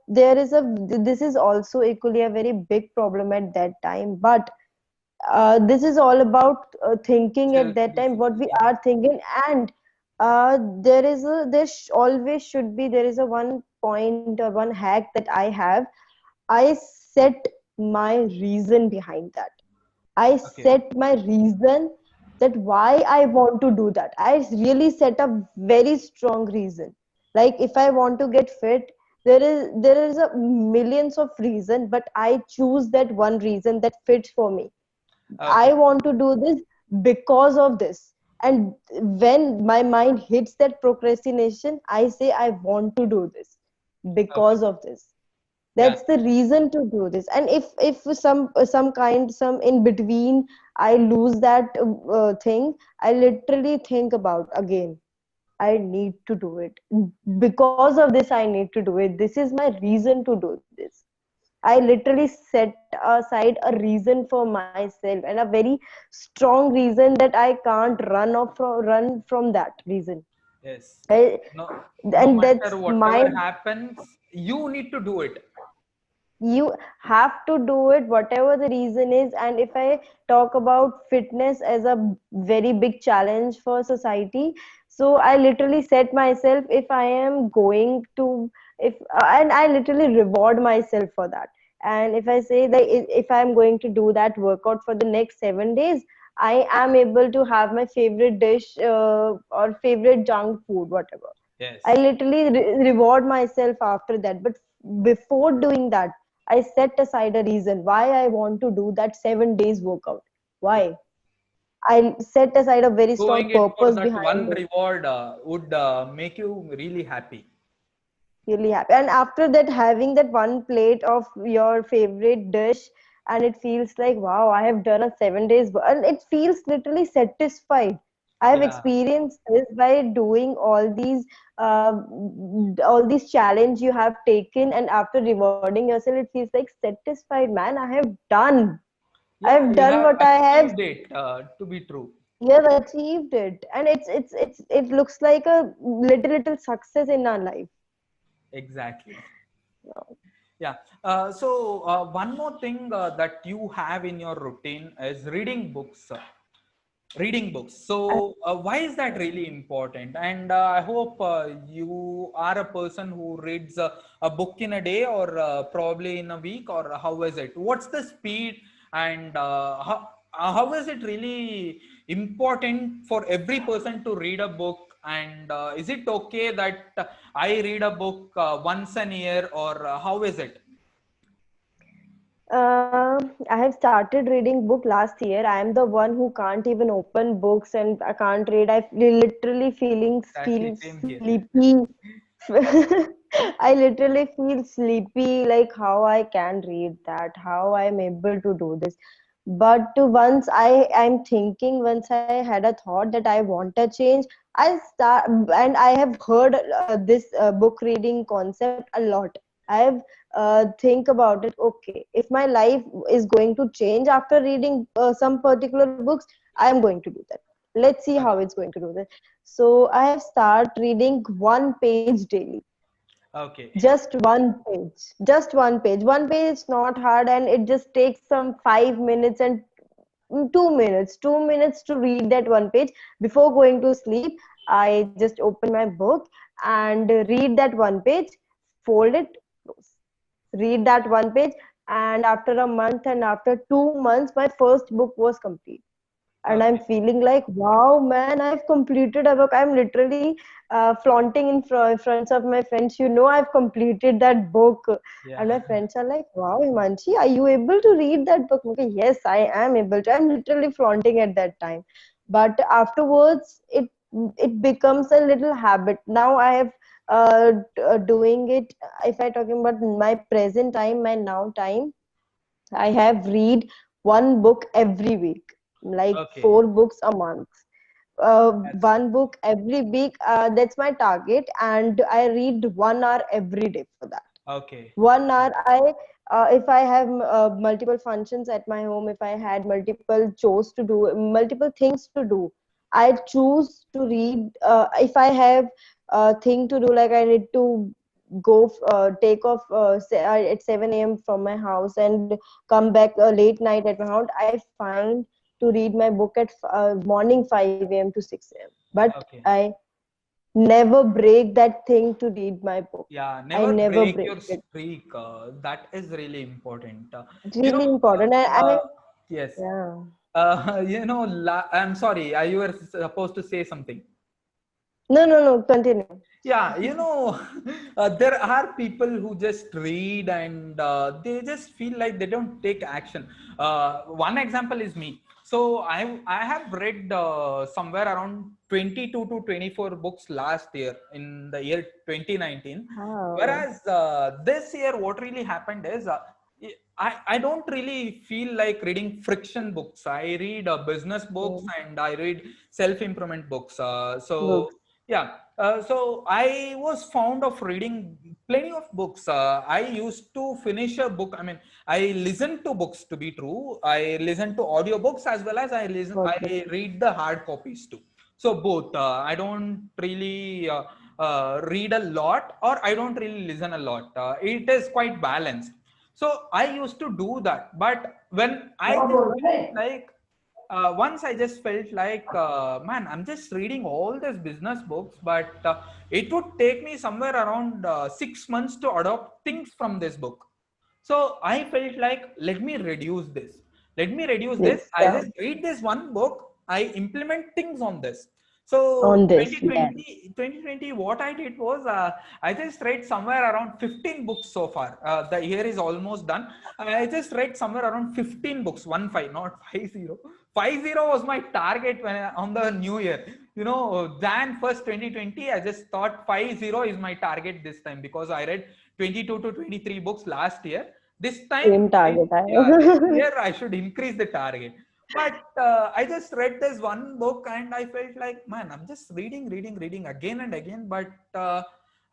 there is a this is also equally a very big problem at that time. But this is all about thinking at Self that time what we discipline. are thinking, and Always should be, there is a one point or one hack that I have. I set my reason behind that. I Okay. set my reason that why I want to do that. I really set a very strong reason. Like if I want to get fit, there is a millions of reason, but I choose that one reason that fits for me. I Okay. want to do this because of this. And when my mind hits that procrastination, I say I want to do this Okay. because of this. Yeah. That's the reason to do this. And if some in between I lose that thing, I literally think about again. I need to do it because of this. I need to do it. This is my reason to do this. I literally set aside a reason for myself, and a very strong reason that I can't run from that reason. Yes. I, No, no and matter that's my, whatever happens, you need to do it. you have to do it whatever the reason is. And if I talk about fitness as a very big challenge for society, so I literally set myself, if I am going to, if and I literally reward myself for that. And if I say that if I'm going to do that workout for the next 7 days, I am able to have my favorite dish, or favorite junk food, whatever. I Yes. literally reward myself after that. But before doing that, I set aside a reason why I want to do that 7 days workout. Yeah. Why? I set aside a very strong Doing it for purpose that behind one it. reward would make you really happy. Really happy. And after that, having that one plate of your favorite dish, and it feels like, wow, I have done a 7 days, and it feels literally satisfied. I've Yeah. experienced this by doing all these challenge you have taken, and after rewarding yourself, it feels like satisfied, man. I have done. Yeah, I've you done have what I have. achieved it to be true. You have achieved it, and it looks like a little success in our life. Exactly. Yeah. So one more thing that you have in your routine is reading books. Reading books. So why is that really important? And I hope you are a person who reads a book in a day or probably in a week, or how is it? What's the speed, and how is it really important for every person to read a book? And is it okay that I read a book once a year, or how is it? I have started reading book last year. I am the one who can't even open books and I can't read. I literally Exactly, feel same here. sleepy. I literally feel sleepy, like how I can read that, how I'm able to do this. But once I had a thought that I want a change, I start, and I have heard this book reading concept a lot. I have think about it. Okay, if my life is going to change after reading some particular books, I am going to do that. Let's see how Okay. it's going to do that. So I have started reading one page daily. Okay. One page is not hard, and it just takes some 5 minutes and 2 minutes. 2 minutes to read that one page. Before going to sleep, I just open my book and read that one page, fold it, close. Read that one page, and after a month and after 2 months, my first book was complete. And I'm Okay. feeling like, wow, man, I've completed a book. I'm literally flaunting in front of my friends. I've completed that book. And Yeah. my friends are like, wow, Imanchi, are you able to read that book? Okay, yes, I am able to. I'm literally flaunting at that time. But afterwards, it becomes a little habit. Now I have doing it. If I talking about my present time, my now time, I have read one book every week, like Okay. 4 books a month. That's One book every week. That's my target, and I read 1 hour every day for that. okay. 1 hour. If I have multiple functions at my home, if I had multiple chores to do, multiple things to do, I choose to read. If I have a thing to do, like I need to take off at 7 a.m. from my house and come back late night at my house, I find to read my book at morning 5 a.m. to 6 a.m. But Okay. I never break that thing to read my book. Yeah, I never never break break your it. streak. That is really important. You Really know, important. yes. Yeah. I'm sorry. You were supposed to say something. No, no, no. Continue. Yeah, there are people who just read and they just feel like they don't take action. One example is me. So I have read somewhere around 22 to 24 books last year in the year 2019. Wow. Whereas this year, what really happened is I don't really feel like reading friction books. I read business books Mm. and I read self improvement books. So Books. yeah, so I was fond of reading plenty of books. I used to finish a book. I mean, I listen to books to be true. I listen to audiobooks as well as Okay. I read the hard copies too. So both. I don't really read a lot or I don't really listen a lot. It is quite balanced. So I used to do that. But when I just felt like once I just felt like, man, I'm just reading all these business books, but it would take me somewhere around 6 months to adopt things from this book. So I felt like, let me reduce this. Let me reduce this. This. I Yeah. just read this one book. I implement things on this. So On this. Yeah. 2020, what I did was I just read somewhere around 15 books so far. The year is almost done. I just read somewhere around 15 books, 1 5, not 50. 50 was my target on the new year. Jan 1st, 2020, I just thought 50 is my target this time because I read 22 to 23 books last year. This time, Same target. I yeah, this year I should increase the target. But I just read this one book and I felt like, man, I'm just reading again and again, but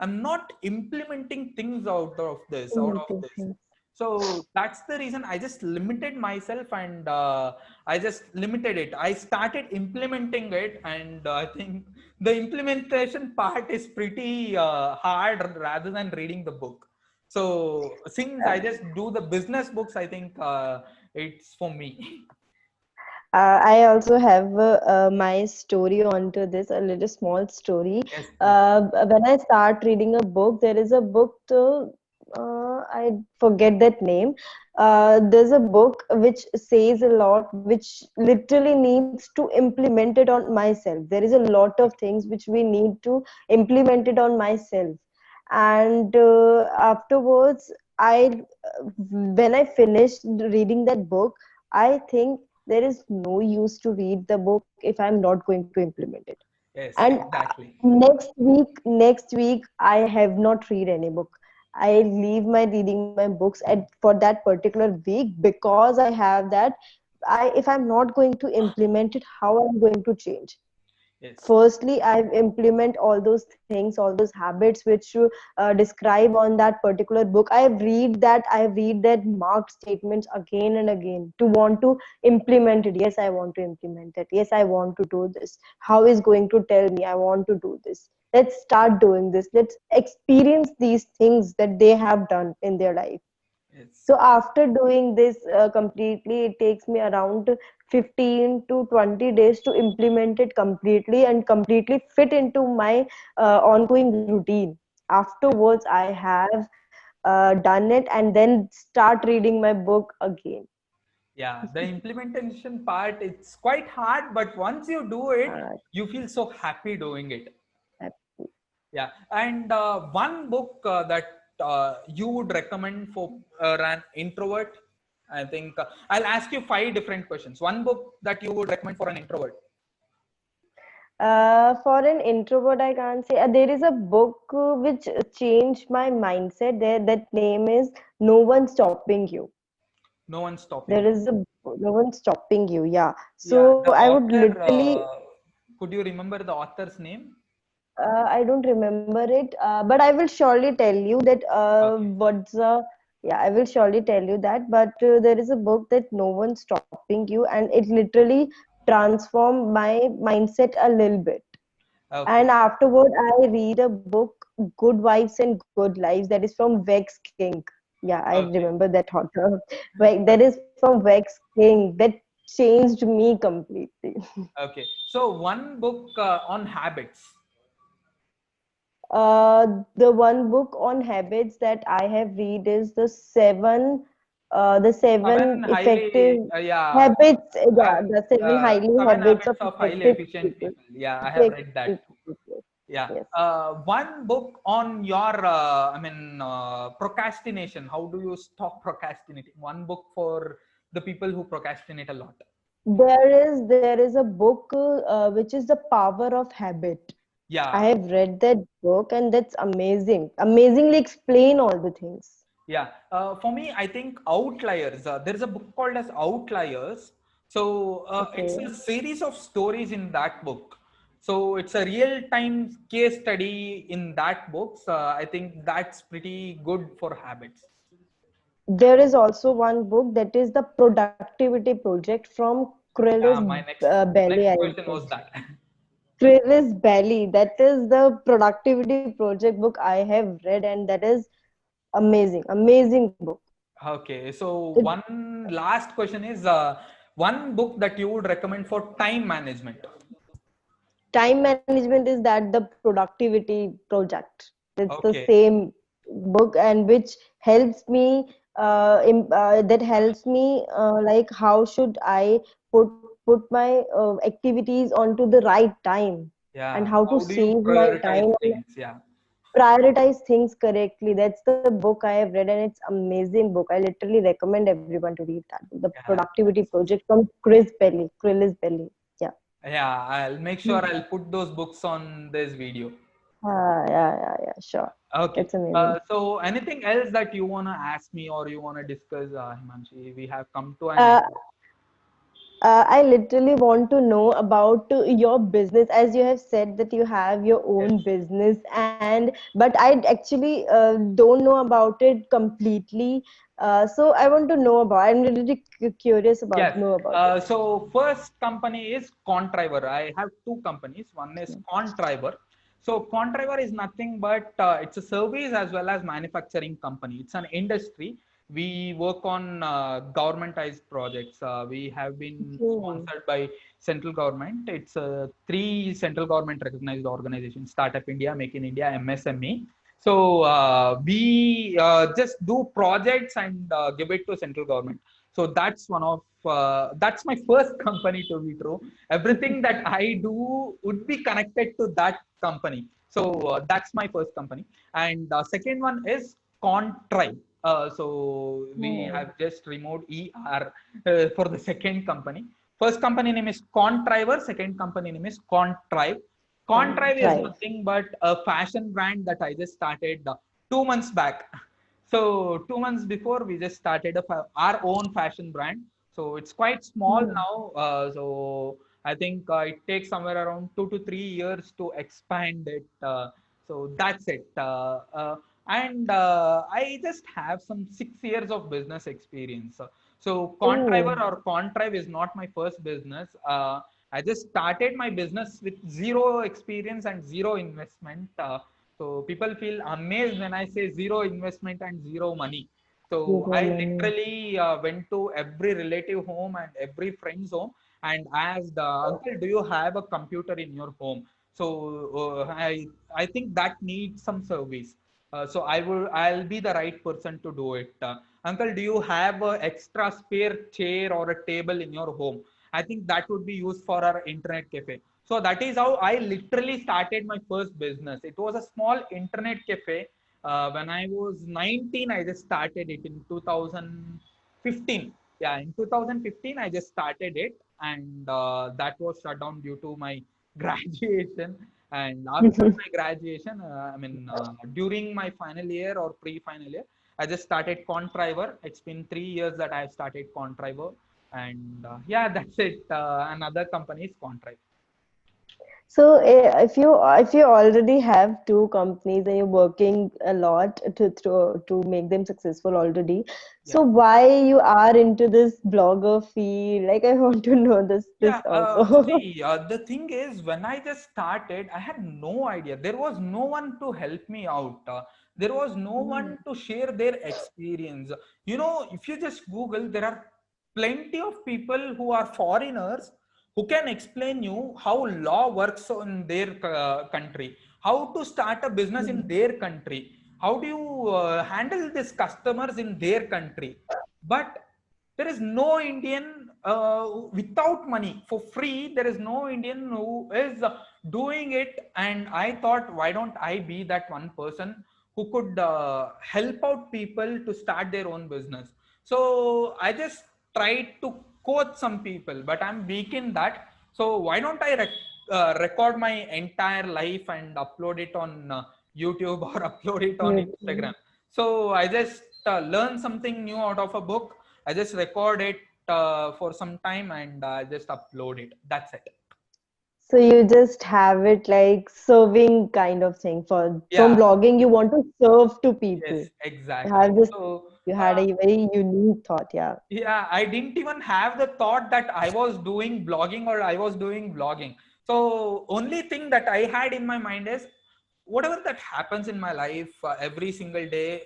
I'm not implementing things out of Limiting this. things. So that's the reason I just limited myself and I just limited it. I started implementing it, and I think the implementation part is pretty hard rather than reading the book. So since I just do the business books, I think it's for me. I also have my story onto this, a little small story. Yes, please. When I start reading a book, there is a book to, I forget that name. There's a book which says a lot, which literally needs to implement it on myself. There is a lot of things which we need to implement it on myself. And afterwards, when I finished reading that book, I think there is no use to read the book if I'm not going to implement it. Yes, And exactly. next week I have not read any book. I leave my reading my books for that particular week because I have that. If I'm not going to implement it, how I'm going to change? Yes. Firstly, I implement all those things, all those habits which you describe on that particular book. I read that marked statements again and again to want to implement it. Yes, I want to implement it. Yes, I want to do this. How is going to tell me I want to do this? Let's start doing this. Let's experience these things that they have done in their life. Yes. So after doing this completely, it takes me around 15 to 20 days to implement it completely and completely fit into my ongoing routine. Afterwards, I have done it and then start reading my book again. Yeah, the implementation part, it's quite hard, but once you do it, Uh, you feel so happy doing it. happy. Yeah, and one book that you would recommend for an introvert. I think I'll ask you five different questions. One book that you would recommend for an introvert. For an introvert, I can't say. There is a book which changed my mindset. That name is No One Stopping You. No one's stopping There you. is no one stopping you. Yeah. Yeah, So the I would author. literally, Could you remember the author's name? I don't remember it, but I will surely tell you that Okay. yeah, I will surely tell you that. But there is a book that No One's Stopping You, and it literally transformed my mindset a little bit. Okay. And afterward, I read a book, Good Wives and Good Lives, that is from Vex King. Yeah, I Okay. remember that author. That is from Vex King. That changed me completely. Okay. So one book on habits. The one book on habits that I have read is the seven Seven effective highly, yeah, habits. Yeah, the seven highly Seven habits of habits of highly effective efficient people. people. Yeah, I have read that. Effective people. Yeah. Yes. One book on your, procrastination. How do you stop procrastinating? One book for the people who procrastinate a lot. There is a book which is The Power of Habit. I Yeah. have read that book and that's amazing. Amazingly explain all the things. Yeah. For me, I think Outliers. There is a book called as Outliers. So it's Okay. a series of stories in that book. So it's a real-time case study in that book. I think that's pretty good for habits. There is also one book that is The Productivity Project from Corellis Yeah, my Belly, next I question think. was that. Corellis Belly. That is the productivity project book I have read, and that is amazing. Amazing book. Okay, so It, one last question is one book that you would recommend for time management. Time management is that the productivity project. It's the Okay. same book, and which helps me that helps me like how should I put put my activities onto the right time, and Yeah. how to How do you save my prioritize time and things? Yeah. prioritize things correctly. That's the book I have read, and it's amazing book. I literally recommend everyone to read that book, The Yeah. Productivity Project from Chris Belly. Yeah. Yeah. I'll make sure I'll put those books on this video. Yeah, sure. Okay. It's amazing. So anything else that you wanna ask me or you wanna discuss, Himanshi? We have come to an Uh, end. I literally want to know about your business, as you have said that you have your Yes. own business, and but I actually don't know about it completely. So I want to know about. I'm really curious about Yes. know about it. So first company is Contriver. I have two companies. One is Contriver. So Contriver is nothing but it's a service as well as manufacturing company. It's an industry. We work on governmentized projects. We have been Okay. sponsored by central government. It's three central government recognized organizations: Startup India, Make in India, MSME. So we just do projects and give it to central government. So that's my first company, to be true. Everything that I do would be connected to that company. So that's my first company. And second one is Contrive. So we Oh, have just removed ER for the second company. First company name is Contriver. Second company name is Contrive. Contrive is drive. nothing but a fashion brand that I just started 2 months back. So 2 months before, we just started our own fashion brand. So it's quite small Hmm. now. So I think it takes somewhere around 2 to 3 years to expand it. So that's it. And I just have some 6 years of business experience. So Contriver Oh, or Contrive is not my first business. I just started my business with zero experience and zero investment. So people feel amazed when I say zero investment and zero money. you So know I money. literally went to every relative home and every friend's home and asked, Uncle, do you have a computer in your home? So I think that needs some service. So I'll be the right person to do it. Uncle, do you have a extra spare chair or a table in your home? I think that would be used for our internet cafe. So that is how I literally started my first business. It was a small internet cafe. When I was 19, I just started it in 2015. Yeah, in 2015, I just started it, and that was shut down due to my graduation. And after my graduation, during my final year or pre-final year, I just started Contriver. It's been 3 years that I started Contriver, and yeah, that's it. Another company is Contrive. So if you already have two companies and you're working a lot to make them successful already, Yeah. so why you are into this blogger field? Like I want to know this Yeah, also. see, the thing is, when I just started, I had no idea. There was no one to help me out. There was no Hmm. one to share their experience. If you just Google, there are plenty of people who are foreigners who can explain you how law works in their country, how to start a business in their country, how do you handle these customers in their country. But there is no Indian without money for free. There is no Indian who is doing it. And I thought, why don't I be that one person who could help out people to start their own business? So I just tried to coach some people, but I'm weak in that. So why don't I record my entire life and upload it on YouTube or upload it on Instagram? Mhm. So I just learn something new out of a book. I just record it for some time and just upload it. That's it. So you just have it like serving kind of thing for from Yeah. blogging. You want to serve to Yes. people. You Exactly. have this. So You had a very unique thought. Yeah. yeah, I didn't even have the thought that I was doing blogging or I was doing vlogging. So only thing that I had in my mind is whatever that happens in my life every single day.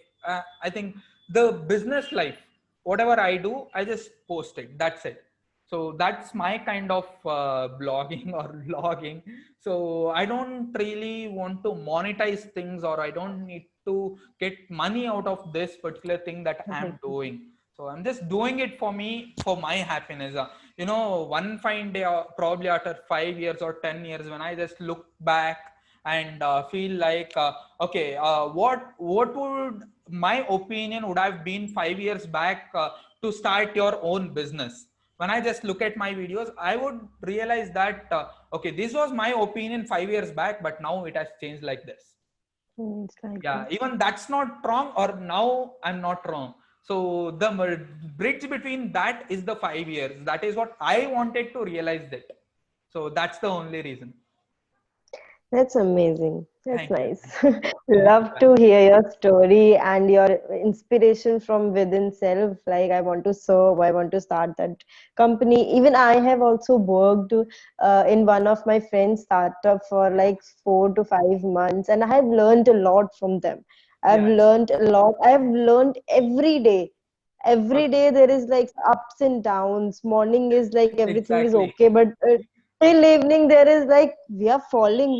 I think the business life, whatever I do, I just post it. That's it. So that's my kind of blogging or vlogging. So I don't really want to monetize things, or I don't need to get money out of this particular thing that I'm doing. So I'm just doing it for me, for my happiness. One fine day, probably after 5 years or 10 years, when I just look back and feel like, okay, what would my opinion would have been 5 years back to start your own business? When I just look at my videos, I would realize that, okay, this was my opinion 5 years back, but now it has changed like this. It's like Yeah, this. even that's not wrong, or now I'm not wrong. So the bridge between that is the 5 years. That is what I wanted to realize that. So that's the only reason. That's amazing. That's Thank you. nice. Thank you. Love to hear your story and your inspiration from within self. Like, I want to serve, I want to start that company. Even I have also worked in one of my friends' startup for like 4 to 5 months, and I have learned a lot from them. I've Yeah. learned a lot. I have learned every day. Every Okay. day there is like ups and downs. Morning is like everything is Exactly. okay, but till evening there is like we are falling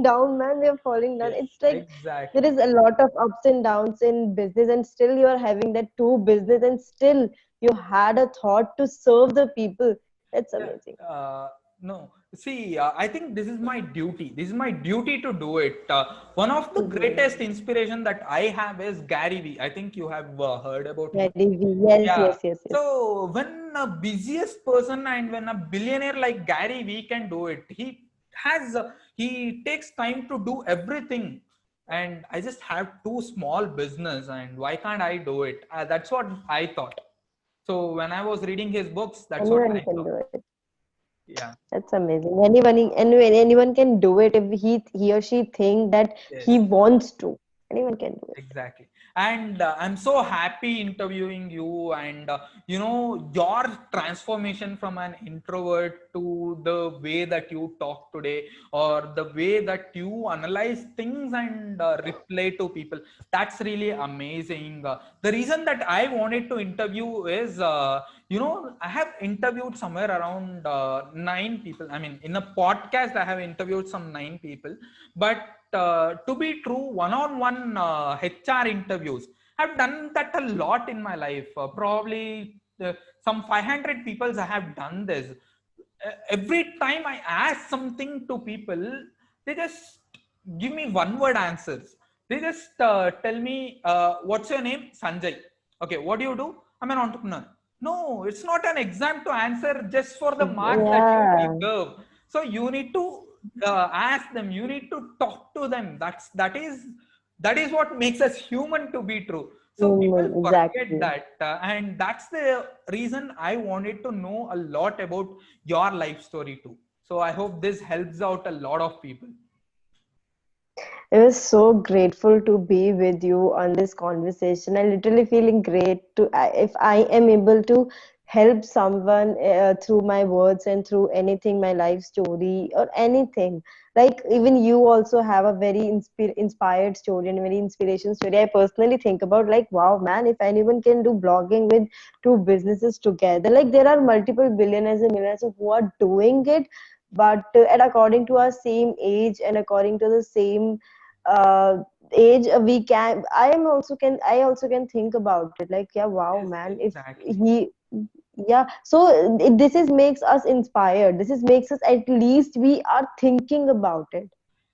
down, man, we are falling down. Yes. It's like there Exactly. is a lot of ups and downs in business, and still you are having that two business, and still you had a thought to serve the people. That's Yeah. amazing. No. See, I think this is my duty. This is my duty to do it. One of the greatest Mhm. inspiration that I have is Gary Vee. I think you have heard about him. Very yes, Yeah. yes, yes, yes. So when a busiest person and when a billionaire like Gary Vee can do it, he takes time to do everything. And I just have two small business, and why can't I do it? That's what I thought. So when I was reading his books, that's what Anyone I can thought. do it. Yeah. That's amazing. Anyone can do it if he or she think that he Yes. wants to. Anyone can do it. Exactly. And I'm so happy interviewing you, and your transformation from an introvert to the way that you talk today, or the way that you analyze things and reply to people. That's really amazing. The reason that I wanted to interview is, I have interviewed somewhere around 9 people. I mean, in a podcast, I have interviewed some 9 people, but to be true, one-on-one HR interviews, I've done that a lot in my life. Probably some 500 people I have done this. Every time I ask something to people, they just give me one-word answers. They just tell me, "What's your name?" Sanjay. Okay, what do you do? I'm an entrepreneur. No, it's not an exam to answer just for the marks that you Yeah. deserve. So you need to ask them. You need to talk to them. That is what makes us human to be true. So people forget Exactly. that, and that's the reason I wanted to know a lot about your life story too. So I hope this helps out a lot of people. It was so grateful to be with you on this conversation. I literally feeling great to if I am able to help someone through my words and through anything, my life story or anything. Like even you also have a very inspired story and very inspiration story. I personally think about like, wow, man, if anyone can do blogging with two businesses together, like there are multiple billionaires and millionaires who are doing it but and according to our same age and according to the same uh, age, we can. I also can think about it. Like, yeah, wow, Yes, man. If exactly. he, yeah. So this is makes us inspired. This is makes us, at least we are thinking about it.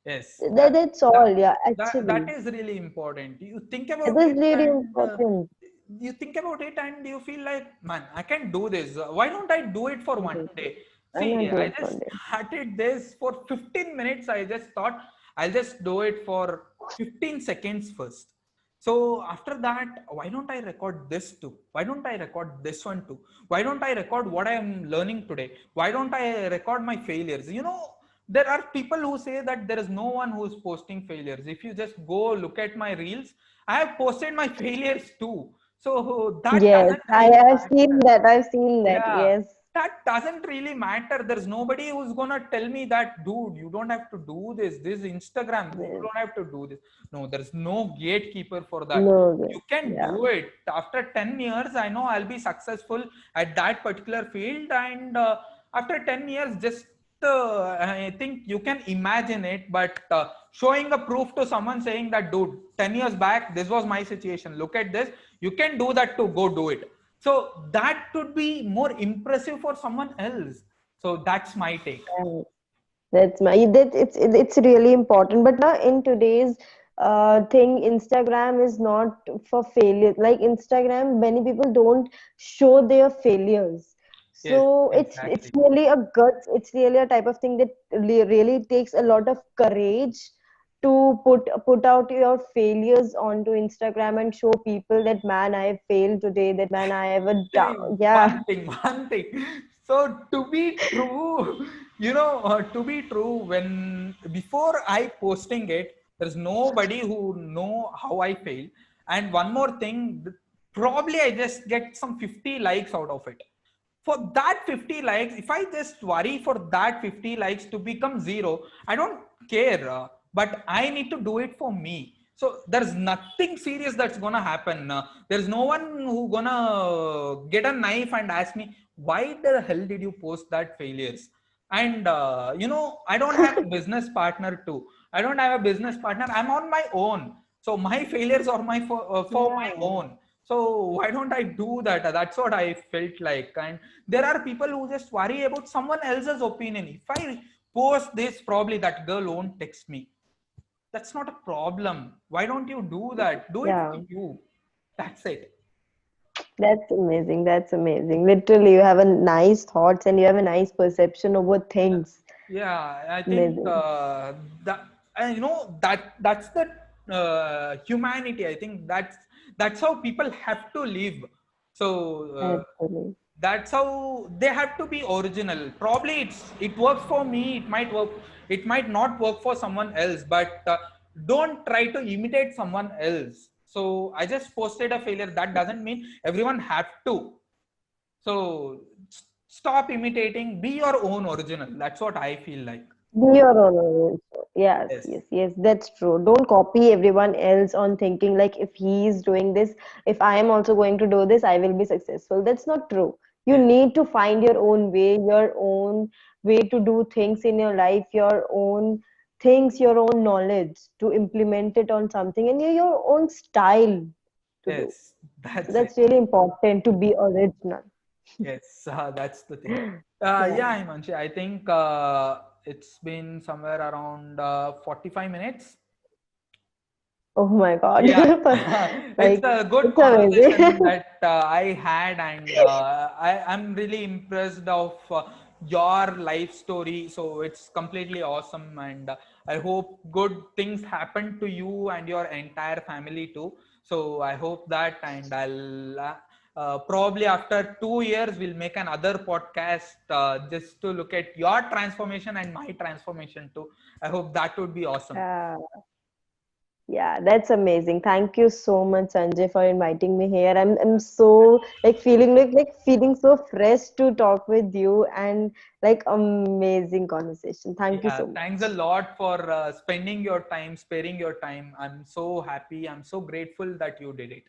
Yes, That's that all. Yeah, that actually, is really important. You think it about is it really and important. you feel like, man, I can do this. Why don't I do it for one day? I'm gonna See, do I it just one day. started this for 15 minutes. I just thought I'll just do it for 15 seconds first. So after that, why don't I record this too? Why don't I record this one too? Why don't I record what I am learning today? Why don't I record my failures? There are people who say that there is no one who's posting failures. If you just go look at my reels, I have posted my failures too. So that Yes, doesn't I really have seen matter. that. I've seen that. Yeah, Yes. that doesn't really matter. There's nobody who's gonna tell me that, dude, you don't have to do this. This is Instagram. You Yes. don't have to do this. No, there's no gatekeeper for that. No, yes. You can Yeah. do it. After 10 years, I know I'll be successful at that particular field. And after 10 years, just I think you can imagine it, but showing a proof to someone saying that, dude, 10 years back, this was my situation. Look at this. You can do that to go do it. So that could be more impressive for someone else. So that's my take. Right. That's my that it's really important. But now in today's thing, Instagram is not for failure. Like Instagram, many people don't show their failures. Yes, So it's exactly. really a guts. It's really a type of thing that really takes a lot of courage to put out your failures onto Instagram and show people that, man, I have failed today. That, man, I have a See, down. Yeah. one thing. So to be true, to be true, when before I posting it, there's nobody who know how I fail. And one more thing, probably I just get some 50 likes out of it. For that 50 likes, if I just worry for that 50 likes to become zero, I don't care. But I need to do it for me. So there's nothing serious that's gonna happen. There's no one who gonna get a knife and ask me, why the hell did you post that failures? And I don't have a business partner too. I don't have a business partner. I'm on my own. So my failures are for my Yeah. own. So why don't I do that? That's what I felt like. And there are people who just worry about someone else's opinion. If I post this, probably that girl won't text me. That's not a problem. Why don't you do that? Do it for Yeah. you. That's it. That's amazing. That's amazing. Literally, you have a nice thoughts and you have a nice perception over things. Yeah, I think Amazing. that and that's the humanity. I think that's how people have to live. So Actually. that's how they have to be original. Probably it works for me. It might not work for someone else. But don't try to imitate someone else. So I just posted a failure. That doesn't mean everyone have to. So stop imitating, be your own original. That's what I feel like. Be your own original. Yes, Yes. yes, yes, that's true. Don't copy everyone else on thinking like, if he is doing this, if I am also going to do this, I will be successful. That's not true. You Yes. need to find your own way to do things in your life, your own things, your own knowledge to implement it on something, and your own style to do. Yes. So That's it. that's really important to be original. Yes. That's the thing. Yeah. Yeah, Himanshi. I think it's been somewhere around 45 minutes. Oh my God. Yeah, it's Like, a good it's amazing. conversation that I had, and I'm really impressed of your life story. So it's completely awesome, and I hope good things happen to you and your entire family too. So I hope that, and I'll probably after 2 years we'll make another podcast just to look at your transformation and my transformation too. I hope that would be awesome. Yeah. Yeah, that's amazing. Thank you so much, Sanjay, for inviting me here. I'm so like feeling so fresh to talk with you, and like amazing conversation. Thank you Yeah, so thanks a much. lot for spending your time, sparing your time. I'm so happy. I'm so grateful that you did it.